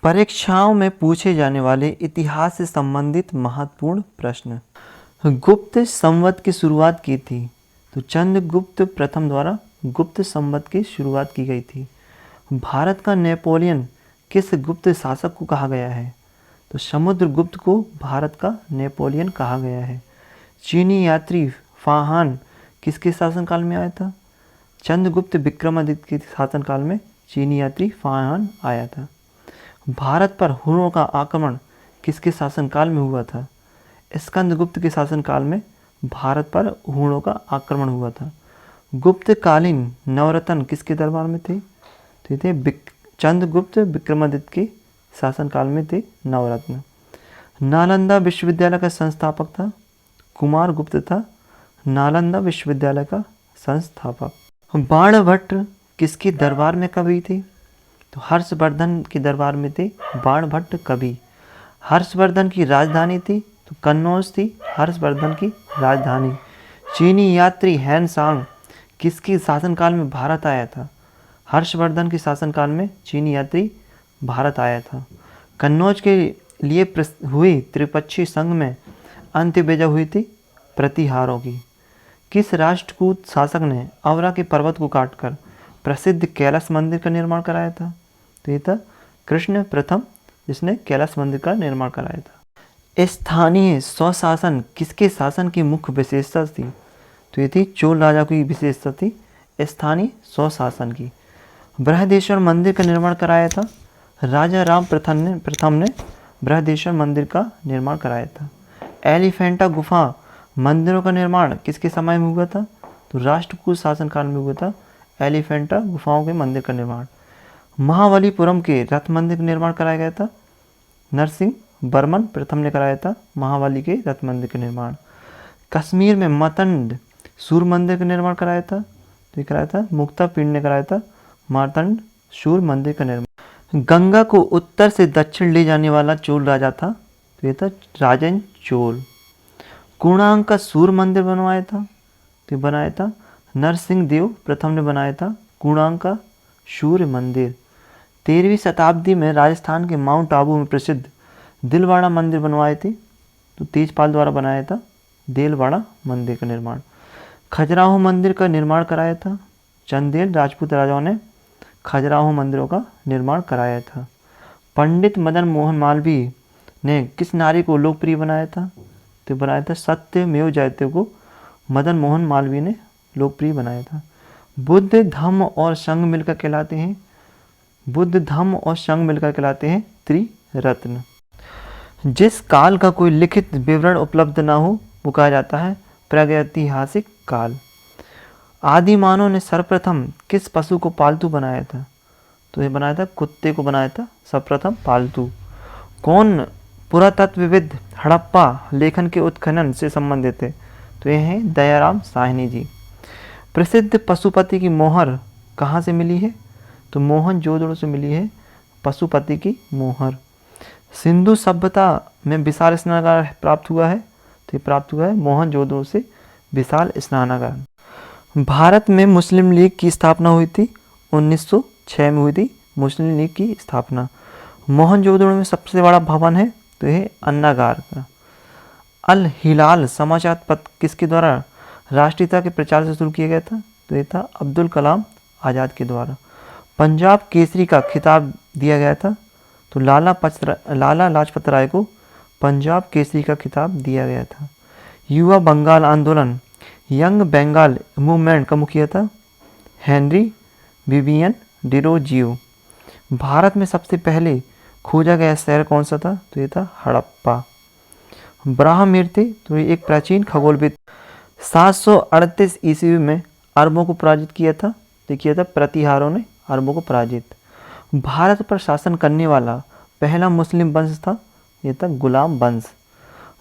परीक्षाओं में पूछे जाने वाले इतिहास से संबंधित महत्वपूर्ण प्रश्न। गुप्त संवत की शुरुआत की थी, तो चंद्रगुप्त प्रथम द्वारा गुप्त संवत की शुरुआत की गई थी। भारत का नेपोलियन किस गुप्त शासक को कहा गया है, तो समुद्रगुप्त को भारत का नेपोलियन कहा गया है। चीनी यात्री फाहान किसके शासनकाल में आया था, चंद्रगुप्त विक्रमादित्य के शासनकाल में चीनी यात्री फाहान आया था। भारत पर हुनों का आक्रमण किसके शासनकाल में हुआ था, स्कंदगुप्त के शासनकाल में भारत पर हुनों का आक्रमण हुआ था। गुप्तकालीन नवरत्न किसके दरबार में थे, तो थे चंद्रगुप्त विक्रमादित्य के शासनकाल में थे नवरत्न। नालंदा विश्वविद्यालय का संस्थापक था, कुमार गुप्त था नालंदा विश्वविद्यालय का संस्थापक। बाणभट्ट किसके दरबार में कवि थे, तो हर्षवर्धन के दरबार में थे बाणभट्ट कवि। हर्षवर्धन की राजधानी थी, तो कन्नौज थी हर्षवर्धन की राजधानी। चीनी यात्री हैन सांग किसके शासनकाल में भारत आया था, हर्षवर्धन के शासनकाल में चीनी यात्री भारत आया था। कन्नौज के लिए हुई त्रिपक्षीय संघ में अंत्यबेजा हुई थी प्रतिहारों की। किस राष्ट्रकूट शासक ने अवरा के पर्वत को काटकर प्रसिद्ध कैलाश मंदिर का निर्माण कराया था, तो ये था कृष्ण प्रथम, जिसने कैलाश मंदिर का निर्माण कराया था। स्थानीय स्वशासन किसके शासन की मुख्य विशेषता थी, तो ये थी चोल राजा की विशेषता थी स्थानीय स्वशासन की। बृहदेश्वर मंदिर का निर्माण कराया था राजा राम प्रथम ने बृहदेश्वर मंदिर का निर्माण कराया था। एलिफेंटा गुफा मंदिरों का निर्माण किसके समय में हुआ था, तो राष्ट्रकूट शासनकाल में हुआ था एलिफेंटा गुफाओं के मंदिर का निर्माण। महाबलीपुरम के रथ मंदिर का निर्माण कराया गया था, नरसिंह वर्मन प्रथम ने कराया था महाबली के रथ मंदिर का निर्माण। कश्मीर में मतंड सूर्य मंदिर का निर्माण कराया था, तो ये कराया था मुक्ता पिंड ने कराया था मार्तंड सूर्य मंदिर का निर्माण। गंगा को उत्तर से दक्षिण ले जाने वाला चोल राजा था, तो ये था राजेंद्र चोल। कोणार्क का सूर्य मंदिर बनवाया था, तो बनाया था नरसिंह देव प्रथम ने बनाया था कोणार्क का सूर्य मंदिर। 13वीं शताब्दी में राजस्थान के माउंट आबू में प्रसिद्ध दिलवाड़ा मंदिर बनवाए थे, तो तेजपाल द्वारा बनाया था दिलवाड़ा मंदिर का निर्माण। खजुराहो मंदिर का निर्माण कराया था चंदेल राजपूत राजाओं ने खजुराहो मंदिरों का निर्माण कराया था। पंडित मदन मोहन मालवीय ने किस नारे को लोकप्रिय बनाया था, तो बनाया था सत्यमेव जयते को मदन मोहन मालवीय ने लोकप्रिय बनाया था। बुद्ध धम्म और संघ मिलकर कहलाते हैं, बुद्ध धम्म और संघ मिलकर कहलाते हैं त्रिरत्न। जिस काल का कोई लिखित विवरण उपलब्ध ना हो वो कहा जाता है प्रागैतिहासिक काल। आदि मानव ने सर्वप्रथम किस पशु को पालतू बनाया था, तो ये बनाया था कुत्ते को बनाया था सर्वप्रथम पालतू। कौन पुरातत्वविद हड़प्पा लेखन के उत्खनन से संबंधित है, तो ये हैं दयाराम साहनी जी। प्रसिद्ध पशुपति की मोहर कहाँ से मिली है, तो मोहनजोदड़ो से मिली है पशुपति की मोहर। सिंधु सभ्यता में विशाल स्नानागार प्राप्त हुआ है, तो ये प्राप्त हुआ है मोहनजोदड़ो से विशाल स्नानागार। भारत में मुस्लिम लीग की स्थापना हुई थी 1906 में हुई थी मुस्लिम लीग की स्थापना। मोहनजोदड़ो में सबसे बड़ा भवन है, तो यह अन्नागार का। अल हिलाल समाचार पत्र किसके द्वारा राष्ट्रीयता के प्रचार से शुरू किया गया था, तो ये था अब्दुल कलाम आज़ाद के द्वारा। पंजाब केसरी का खिताब दिया गया था, तो लाला लाजपत राय को पंजाब केसरी का खिताब दिया गया था। युवा बंगाल आंदोलन यंग बंगाल मूवमेंट का मुखिया था हेनरी विवियन डिरोजियो। भारत में सबसे पहले खोजा गया शहर कौन सा था, तो ये था हड़प्पा। ब्राह्मणिर्ति तो ये एक प्राचीन खगोलविद 738 ईस्वी में अरबों को पराजित किया था, तो किया था प्रतिहारों ने अरबों को पराजित। भारत पर शासन करने वाला पहला मुस्लिम वंश था, ये था गुलाम वंश।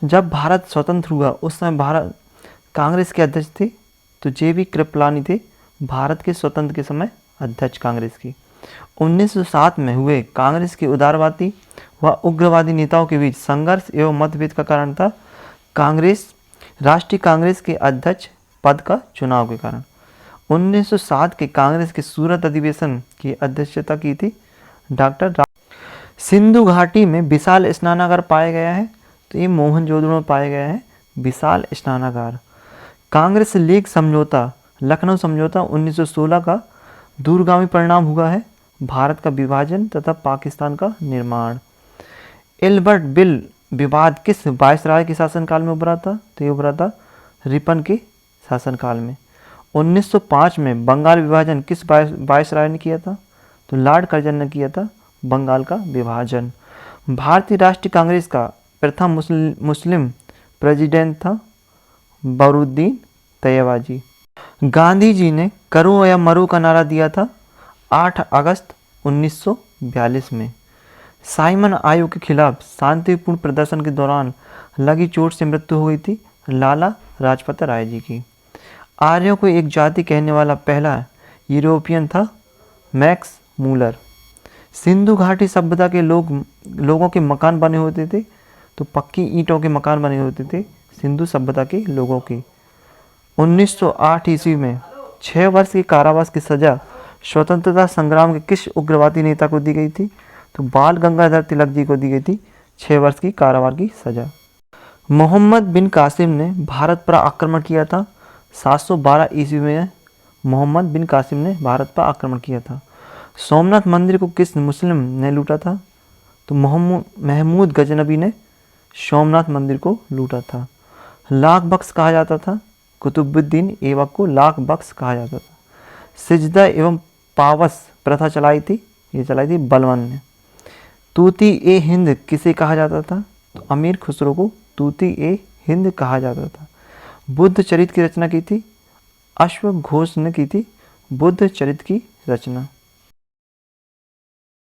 जब भारत स्वतंत्र हुआ उस समय भारत कांग्रेस के अध्यक्ष थे, तो जे.बी. कृपलानी थे भारत के स्वतंत्र के समय अध्यक्ष कांग्रेस की। 1907 में हुए कांग्रेस के उदारवादी व उग्रवादी नेताओं के बीच संघर्ष एवं मतभेद का कारण था राष्ट्रीय कांग्रेस के अध्यक्ष पद का चुनाव के कारण। 1907 के कांग्रेस के सूरत अधिवेशन की अध्यक्षता की थी डॉक्टर सिंधु घाटी में विशाल स्नानागार पाया गया है, तो ये मोहनजोदड़ो में पाया गया है विशाल स्नानागार। कांग्रेस लीग समझौता, लखनऊ समझौता 1916 का दूरगामी परिणाम हुआ है भारत का विभाजन तथा पाकिस्तान का निर्माण। एल्बर्ट बिल विवाद किस वायसराय के शासनकाल में उभरा था, तो ये उभरा था रिपन के शासनकाल में। 1905 में बंगाल विभाजन किस वायसराय ने किया था, तो लॉर्ड कर्जन ने किया था बंगाल का विभाजन। भारतीय राष्ट्रीय कांग्रेस का प्रथम मुस्लिम प्रेसिडेंट था बरूद्दीन तैयबाजी। गांधी जी ने करो या मरो का नारा दिया था 8 अगस्त 1942 में। साइमन आयोग के खिलाफ शांतिपूर्ण प्रदर्शन के दौरान लगी चोट से मृत्यु हो गई थी लाला लाजपत राय जी की। आर्यों को एक जाति कहने वाला पहला यूरोपियन था मैक्स मूलर। सिंधु घाटी सभ्यता के लोगों के मकान बने होते थे, तो पक्की ईंटों के मकान बने होते थे सिंधु सभ्यता के लोगों के। 1908 ईस्वी में 6 वर्ष के कारावास की सजा स्वतंत्रता संग्राम के किस उग्रवादी नेता को दी गई थी, तो बाल गंगाधर तिलक जी को दी गई थी 6 वर्ष की कारावास की सजा। मोहम्मद बिन कासिम ने भारत पर आक्रमण किया था 712 ईस्वी में। मोहम्मद बिन कासिम ने भारत पर आक्रमण किया था। सोमनाथ मंदिर को किस मुस्लिम ने लूटा था, तो महमूद गजनबी ने सोमनाथ मंदिर को लूटा था। लाख बख्श कहा जाता था, कुतुबुद्दीन ऐबक को लाख बख्श कहा जाता था। सिजदा एवं पावस प्रथा चलाई थी, ये चलाई थी बलवन ने। तूती ए हिंद किसे कहा जाता था, तो अमीर खुसरो को तूती ए हिंद कहा जाता था। बुद्ध चरित्र की रचना की थी अश्वघोष ने की थी बुद्ध चरित्र की रचना।